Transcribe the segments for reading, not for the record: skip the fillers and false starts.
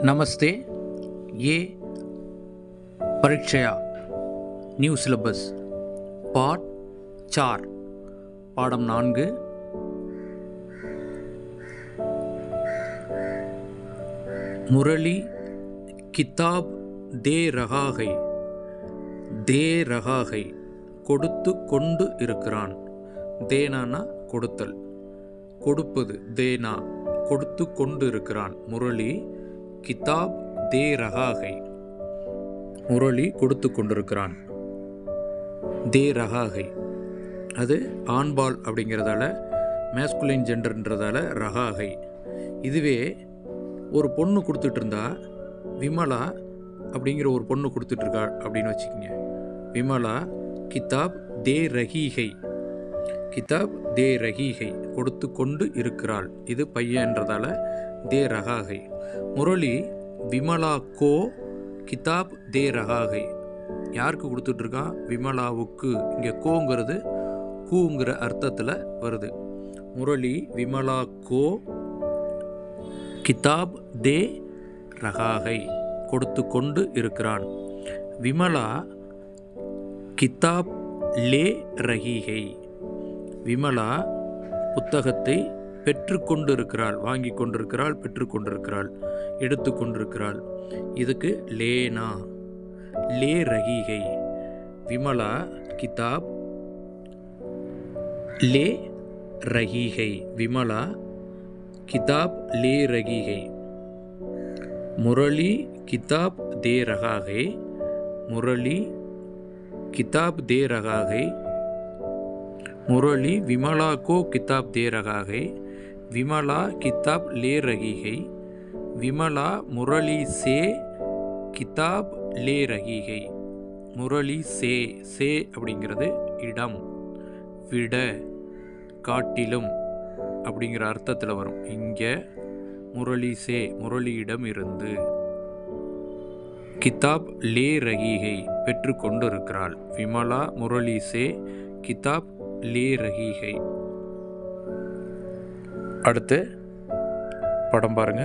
नमस्ते। ये परीक्षया new syllabus part 4 பாடம் 4 मुरली किताब दे रहा है கொடுத்து கொண்டு இருக்கிறான். தேனானா கொடுத்தல், கொடுப்பது. தேனா கொடுத்து கொண்டு இருக்கிறான். முரளி கிதாப் தே ரஹா ஹை, முரளி கொடுத்து கொண்டிருக்கிறான். தே ரஹா ஹை அது ஆண்பால் அப்படிங்கிறதால, மேஸ்குலின் ஜெண்டர்ன்றதால ரஹா ஹை. இதுவே ஒரு பொண்ணு கொடுத்துட்டு இருந்தா, விமலா அப்படிங்கிற ஒரு பொண்ணு கொடுத்துட்ருக்கா அப்படின்னு வச்சுக்கோங்க. விமலா கிதாப் தே ரஹீஹை, கிதாப் தே ரஹீஹை கொடுத்து கொண்டு இருக்கிறாள். இது பையன்றதால தே ரஹாஹை. முரளி விமலா கோ கிதாப் தே ரஹாஹை, யாருக்கு கொடுத்துட்ருக்கான்? விமலாவுக்கு. இங்கே கோங்கிறது கூங்கிற அர்த்தத்தில் வருது. முரளி விமலா கோ கிதாப் தே ரஹாஹை கொடுத்து கொண்டு இருக்கிறான். விமலா கிதாப் லே ரஹீஹை, விமலா புத்தகத்தை பெற்று கொண்டு இருக்கிறாள், வாங்கி கொண்டிருக்கிறாள், பெற்று கொண்டிருக்கிறாள், எடுத்து கொண்டிருக்கிறாள். இதுக்கு லேனா லே ரஹீஹை. விமலா கிதாப் லே ரஹீஹை, விமலா கிதாப் லே ரஹீஹை. முரளி கிதாப் தே ரஹா ஹை, முரளி किताब दे रहा है. मुरली विमला को किताब दे रहा है, विमला किताब ले रही है. विमला मुरली से किताब ले रही है. मुरली से அப்படிங்கிறது இடம், விட, காட்டிலும் அப்படிங்கிற அர்த்தத்தில் வரும். இங்கே முரளி சே முரளியிடம் இருந்து, கிதாப் லே ரஹீஹை பெற்று கொண்டு இருக்கிறாள். விமலா முரளி சே கிதாப் லே ரஹீஹை. அடுத்து படம் பாருங்க.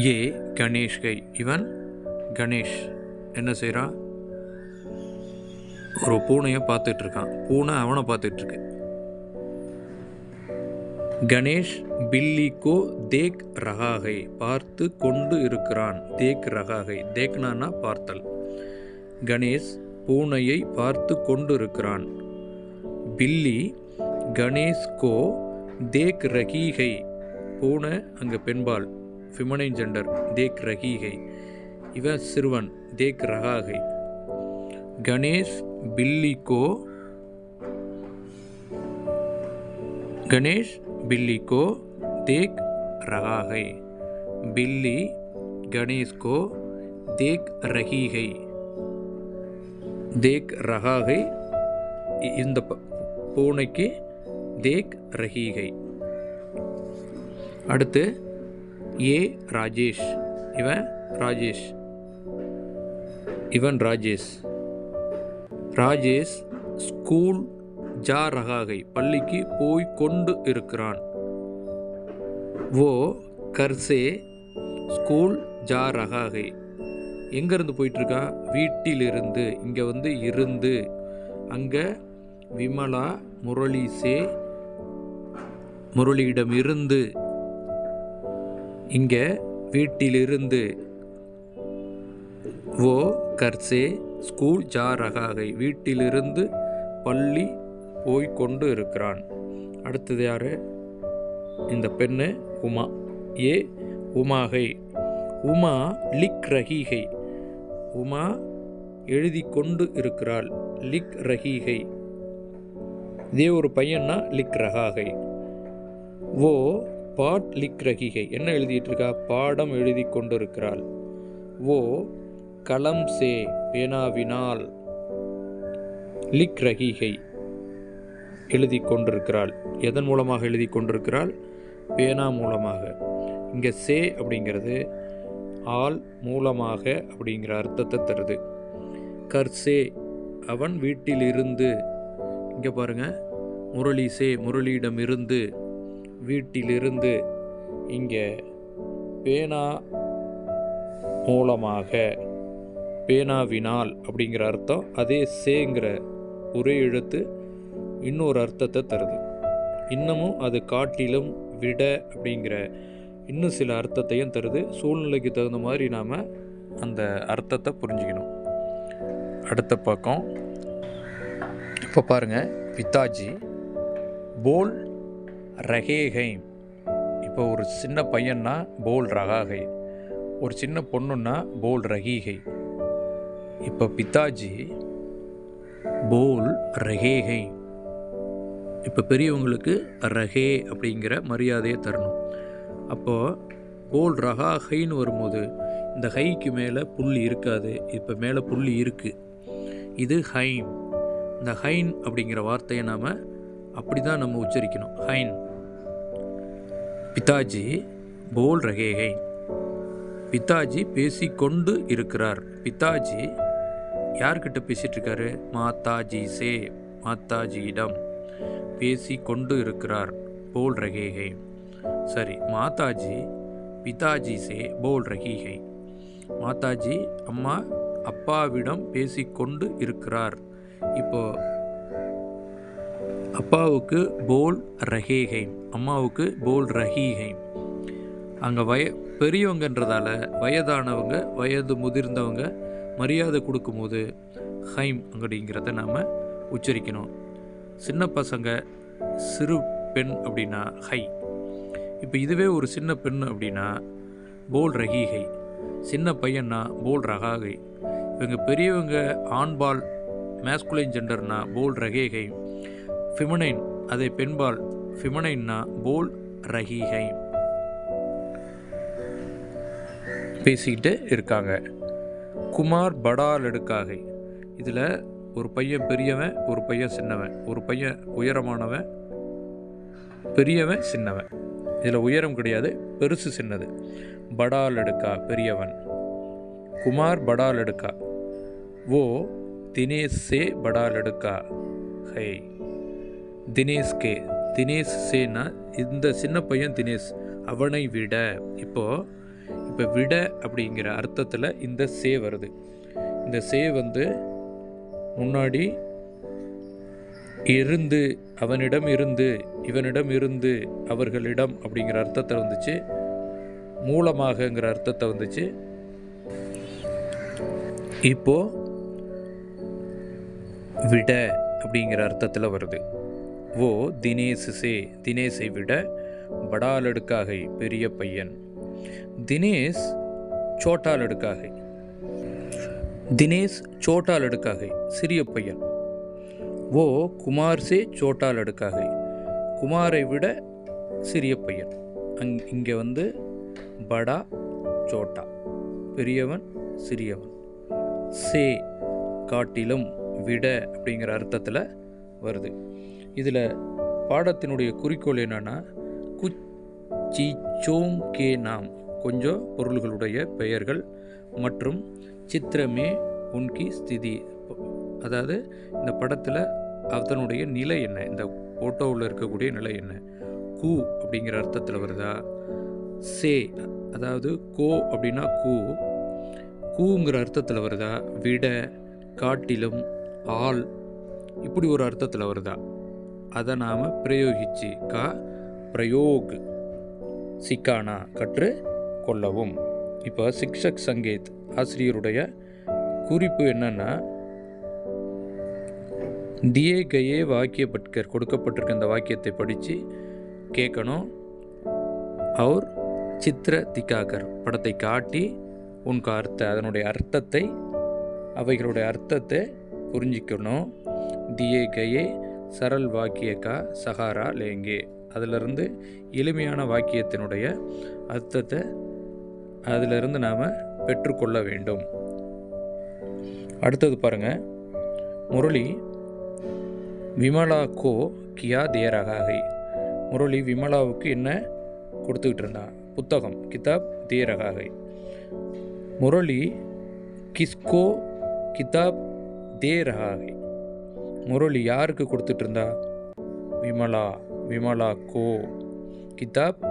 ஏ கணேஷ் கை, இவன் கணேஷ் என்ன செய்கிறான்? ஒரு பூனையை பார்த்துட்டு இருக்கான். பூனை அவனை பார்த்துட்டு இருக்கு. கணேஷ் பில்லி கோ தேக் ரஹா ஹை, பார்த்து கொண்டு இருக்கிறான். தேக் ரஹா ஹை, தேக்னானா பார்த்தல். கணேஷ் பூனையை பார்த்து கொண்டு இருக்கிறான். பில்லி கணேஷ் கோ தேக் ரஹீஹை, பூனை அங்கே பெண்பால், ஃபெமினைன் ஜெண்டர், தேக் ரஹீஹை. இவன் சிறுவன், தேக் ரஹா ஹை. கணேஷ் பில்லி கோ, गणेश बिल्ली को देख रहा है. बिल्ली गणेश को देख रही है. देख रहा है இந்த பூனைக்கு தேக் ரஹி ஹை. அடுத்து ஏ ராஜேஷ், இவன் ராஜேஷ், இவன் ராஜேஷ். ராஜேஷ் ஸ்கூல் ஜா ரஹா ஹை, பள்ளிக்கு போய் கொண்டு இருக்கிறான். वो घर से ஸ்கூல் ஜா ரஹா ஹை, எங்கேருந்து போயிட்டுருக்கா? வீட்டிலிருந்து. இங்கே வந்து இருந்து, அங்கே விமலா முரளி சே முரளியிடம் இருந்து, இங்கே வீட்டிலிருந்து. वो घर से ஸ்கூல் ஜா ரஹா ஹை, வீட்டிலிருந்து பள்ளி போய்கொண்டு இருக்கிறான். அடுத்தது யாரு? இந்த பெண்ணு உமா. ஏ உமாகை, உமா லிக் ரஹீஹை, உமா எழுதி கொண்டு இருக்கிறாள். லிக் ரஹீஹை. இதே ஒரு பையன்னா லிக் ரஹாகை. ஓ பாட் லிக் ரஹீஹை, என்ன எழுதிட்டு இருக்கா? பாடம் எழுதி கொண்டு இருக்கிறாள். ஓ கலம் சே பேனாவினால், லிக் ரஹீஹை எழுதி கொண்டிருக்கிறாள். எதன் மூலமாக எழுதி கொண்டிருக்கிறாள்? பேனா மூலமாக. இங்கே சே அப்படிங்கிறது ஆள் மூலமாக அப்படிங்கிற அர்த்தத்தை தருது. கர்சே அவன் வீட்டில் இருந்து. இங்கே பாருங்கள், முரளி சே முரளியிடம் இருந்து, வீட்டிலிருந்து. இங்கே பேனா மூலமாக, பேனாவினால் அப்படிங்கிற அர்த்தம். அதே சேங்கிற ஒரே எழுத்து இன்னொரு அர்த்தத்தை தருது. இன்னமும் அது காட்டிலும், விட அப்படிங்கிற இன்னும் சில அர்த்தத்தையும் தருது. சூழ்நிலைக்கு தகுந்த மாதிரி நாம் அந்த அர்த்தத்தை புரிஞ்சுக்கணும். அடுத்த பக்கம் இப்போ பாருங்கள், பிதாஜி போல் ரஹேகை. இப்போ ஒரு சின்ன பையன்னா போல் ரகாகை, ஒரு சின்ன பொண்ணுன்னா போல் ரஹீகை. இப்போ பிதாஜி போல் ரஹேகை. இப்போ பெரியவங்களுக்கு ரஹே அப்படிங்கிற மரியாதையை தரணும். அப்போது போல் ரஹாகைன்னு வரும்போது இந்த ஹைக்கு மேலே புள்ளி இருக்காது, இப்போ மேலே புள்ளி இருக்குது. இது ஹைன். இந்த ஹைன் அப்படிங்கிற வார்த்தையை நாம் அப்படி தான் நம்ம உச்சரிக்கணும், ஹைன். பிதாஜி போல் ரஹேகை. பிதாஜி பேசிக்கொண்டு இருக்கிறார். பிதாஜி யார்கிட்ட பேசிகிட்டு இருக்காரு? மாதாஜி சே, மாதாஜியிடம் பேசிக்கொண்டு இருக்கிறார். போல் ரஹேகை. சரி, மாதாஜி பிதாஜி சே போல் ரஹீகை. மாதாஜி அம்மா அப்பாவிடம் பேசிக்கொண்டு இருக்கிறார். இப்போ அப்பாவுக்கு போல் ரஹேகை, அம்மாவுக்கு போல் ரஹீகை. அங்கே பெரியவங்கன்றதால வயதானவங்க, வயது முதிர்ந்தவங்க மரியாதை கொடுக்கும்போது ஹைம் அப்படிங்கிறத நாம் உச்சரிக்கணும். சின்ன பசங்க, சிறு பெண் அப்படின்னா ஹை. இப்போ இதுவே ஒரு சின்ன பெண் அப்படின்னா போல் ரஹீகை, சின்ன பையன்னா போல் ரகாகை. இவங்க பெரியவங்க ஆண்பால் மேஸ்குலைன் ஜெண்டர்னா போல் ரஹேகை, ஃபிமனைன் அதே பெண்பால் ஃபிமனைன்னா போல் ரஹீகை. பேசிக்கிட்டு இருக்காங்க. குமார் படால் எடுக்காகை. இதில் ஒரு பையன் பெரியவன், ஒரு பையன் சின்னவன். ஒரு பையன் உயரமானவன், பெரியவன் சின்னவன். இதில் உயரம் கிடையாது, பெருசு சின்னது. படால் எடுக்கா பெரியவன். குமார் படால் எடுக்கா. वो दिनेश से बड़ा लड़का है. தினேஷ் கே, தினேஷ் சேனா இந்த சின்ன பையன் தினேஷ், அவனை விட. இப்போ விட அப்படிங்கிற அர்த்தத்தில் இந்த சே வருது. இந்த சே வந்து முன்னாடி இருந்து, அவனிடம் இருந்து, இவனிடம் இருந்து, அவர்களிடம் அப்படிங்கிற அர்த்தத்தை வந்துச்சு. மூலமாகங்கிற அர்த்தத்தை வந்துச்சு. இப்போ விட அப்படிங்கிற அர்த்தத்தில் வருது. ஓ தினேஷ் சே, தினேஷை விட, படா லடுக்காகை பெரிய பையன். தினேஷ் சோட்டா லடுக்காகை, தினேஷ் சோட்டா லடுக்காகை சிறிய பையன். ஓ குமார் சே சோட்டா லடுக்காகை, குமாரை விட சிறிய பையன். இங்கே வந்து படா சோட்டா, பெரியவன் சிறியவன். சே காட்டிலும், விட அப்படிங்கிற அர்த்தத்தில் வருது. இதில் பாடத்தினுடைய குறிக்கோள் என்னென்னா, குச்சீச்சோங் கே நாம், கொஞ்சம் பொருள்களுடைய பெயர்கள், மற்றும் சித்திரமே உன்கி ஸ்திதி, அதாவது இந்த படத்தில் அதனுடைய நிலை என்ன, இந்த ஃபோட்டோவில் இருக்கக்கூடிய நிலை என்ன. கூ அப்படிங்கிற அர்த்தத்தில் வருதா, சே அதாவது கோ அப்படின்னா கூங்கிற அர்த்தத்தில் வருதா, விட, காட்டிலும், ஆள் இப்படி ஒரு அர்த்தத்தில் வருதா, அதை நாம் பிரயோகிச்சு பிரயோக் சிக்கானா கற்று கொள்ளவும். இப்போ சிக்ஷக் சங்கேத் ஆசிரியருடைய குறிப்பு என்னன்னா, தியே கயே வாக்கிய பட்கர், கொடுக்கப்பட்டிருக்க இந்த வாக்கியத்தை படித்து கேட்கணும். அவர் சித்திர திக்காக்கர், படத்தை காட்டி உனக்கு அதனுடைய அர்த்தத்தை, அவைகளுடைய அர்த்தத்தை புரிஞ்சிக்கணும். தியே கயே சரல் வாக்கிய கா சஹாரா லேங்கே, அதிலிருந்து எளிமையான வாக்கியத்தினுடைய அர்த்தத்தை அதிலிருந்து நாம் பெற்றுக்கொள்ள வேண்டும். அடுத்தது பாருங்கள், முரளி விமலா கோ கியா தேரகாகை. முரளி விமலாவுக்கு என்ன கொடுத்துக்கிட்டு இருந்தான்? புத்தகம், கிதாப் தேரகாகை. முரளி கிஸ்கோ கிதாப் தே ரகாகை. முரளி யாருக்கு கொடுத்துட்டு இருந்தா? விமலா, விமலா கோ கிதாப்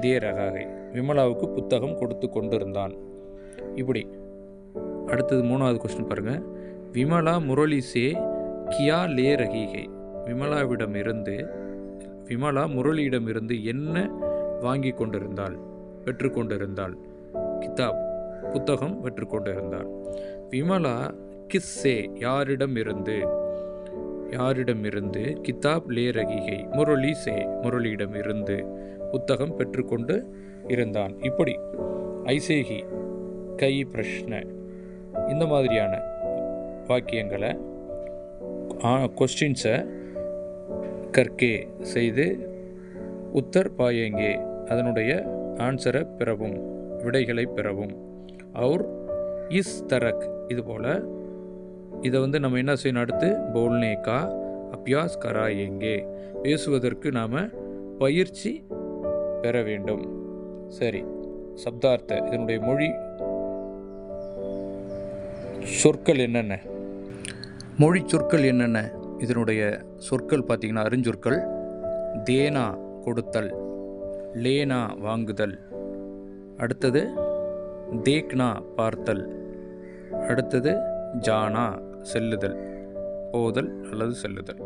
தே ரகாகை, விமலாவுக்கு புத்தகம் கொடுத்து கொண்டிருந்தான். இப்படி. அடுத்தது 3வது கொஸ்டின் பாருங்கள். விமலா முரளி சே கியா லே ரஹி. விமலா முரளியிடமிருந்து என்ன வாங்கி கொண்டிருந்தாள், பெற்றுக்கொண்டிருந்தாள்? கிதாப், புத்தகம் பெற்றுக்கொண்டிருந்தாள். விமலா கிஸ்ஸே, யாரிடமிருந்து கிதாப் லே ரஹி, முரளி சே, முரளியிடமிருந்து புத்தகம் பெற்றுக்கொண்டு இருந்தான். இப்படி ஐசேகி கை பிரஷ்ன இந்த மாதிரியான வாக்கியங்களை கொஸ்டின்ஸை கற்கே செய்து உத்தர் பாயேங்கே, அதனுடைய ஆன்சரை பெறவும், விடைகளை பெறவும். அவுர் இஸ் தரக், இதுபோல் இதை நம்ம என்ன செய்யணும்? அடுத்து போல்னேக்கா அபியாஸ் கராயேங்கே, பேசுவதற்கு நாம் பயிற்சி பெற வேண்டும். சரி, சப்தார்த்த, இதனுடைய மொழி சொற்கள் என்னென்ன? மொழி சொற்கள் என்னென்ன? இதனுடைய சொற்கள் பார்த்திங்கன்னா அறிஞ்சொற்கள். தேனா கொடுத்தல், லேனா வாங்குதல், அடுத்தது தேக்னா பார்த்தல், அடுத்தது ஜானா செல்லுதல், போதல் அல்லது செல்லுதல்.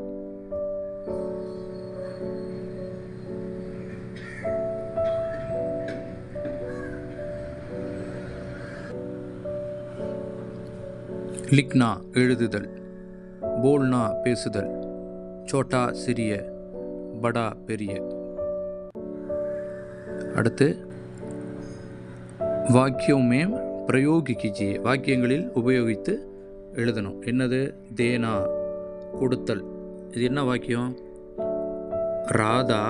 லிக்னா எழுதுதல், போல்னா பேசுதல், சோட்டா சிறிய, படா பெரிய. அடுத்து வாக்கியமே பிரயோகி கீஜியே, வாக்கியங்களில் உபயோகித்து எழுதணும். என்னது? தேனா கொடுத்தல். இது என்ன வாக்கியம்? ராதா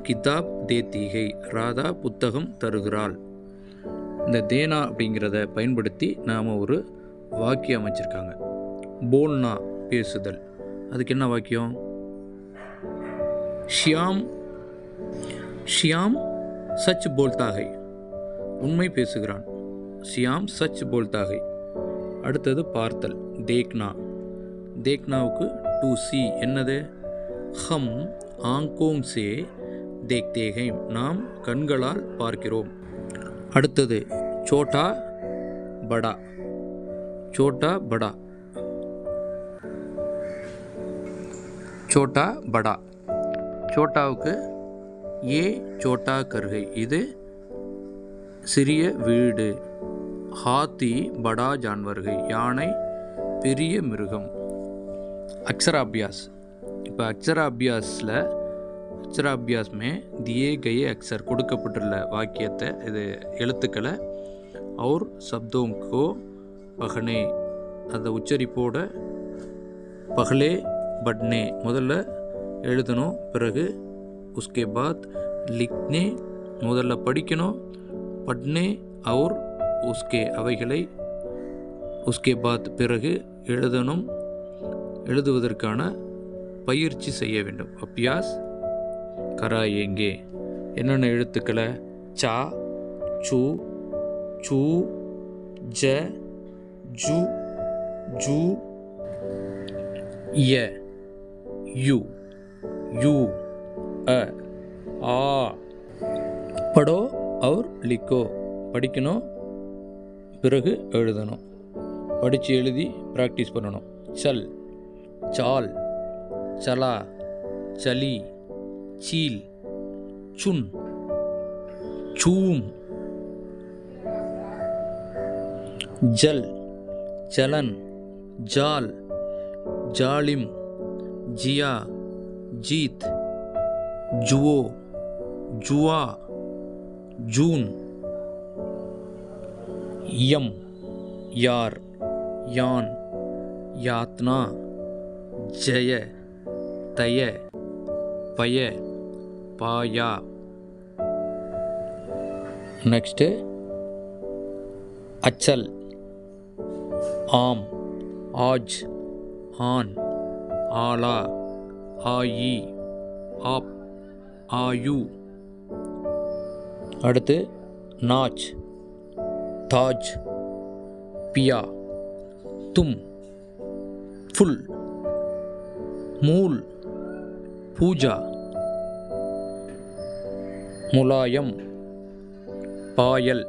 கிதாப் தேத்திகை, ராதா புத்தகம் தருகிறாள். இந்த தேனா அப்படிங்கிறத பயன்படுத்தி நாம் ஒரு வாக்கியம் அமைச்சிருக்காங்க. போல்னா பேசுதல், அதுக்கு என்ன வாக்கியம்? ஷியாம் சச் போல்தாகை, உண்மை பேசுகிறான். ஷியாம் சச் போல்தாகை. அடுத்தது பார்த்தல், தேக்னா. தேக்னாவுக்கு டு சி, என்னது? ஹம் ஆங்கோங் சே தேக்தேகை, நாம் கண்களால் பார்க்கிறோம். அடுத்தது சோட்டா படா. சோட்டா படா, சோட்டா படா. சோட்டாவுக்கு ஏ சோட்டா கர்கை, இது சிறிய வீடு. ஹாத்தி படா ஜான்வர்கை, யானை பெரிய மிருகம். அக்ஷராபியாஸ். இப்போ அக்ஷராபியாஸ்மே தியே கயே அக்ஷர், கொடுக்கப்பட்டுள்ள வாக்கியத்தை, இது எழுத்துக்களை और शब्दों को पढ़ने, அந்த உச்சரிப்போட பகலே பட்னே முதல்ல எழுதணும். பிறகு உஸ்கே பாத் லிக்னே, முதல்ல படிக்கணும். பட்னே और உஸ்கே, அவைகளை உஸ்கே பாத் பிறகு எழுதணும். எழுதுவதற்கான பயிற்சி செய்ய வேண்டும். அபியாஸ் கராயேங்கே. என்னென்ன எழுத்துக்களை? சா, சு, சு, ஜ, ஜு, ஜு, ய, யு, யூ, அ, ஆ. படோ और லிக்கோ, படிக்கணும், பிறகு எழுதணும். படித்து எழுதி ப்ராக்டிஸ் பண்ணணும். சல், சால், சலா, சலி, சீல், சுன், சூம், ஜல், ஜலன், ஜால், ஜாலிம், ஜியா, ஜீத், ஜுவோ, ஜுவா, ஜூன், யம், யார், யான், யாத்னா, ஜய, தய, பய, பாயா. நெக்ஸ்ட்டு அச்சல், ஆம், ஆஜ், ஆன், ஆலா, ஆயி, ஆப், ஆயு. அடுத்து நாச், தாஜ், பியா, தும், ஃபுல், மூல், பூஜா, முலாயம், பாயல்,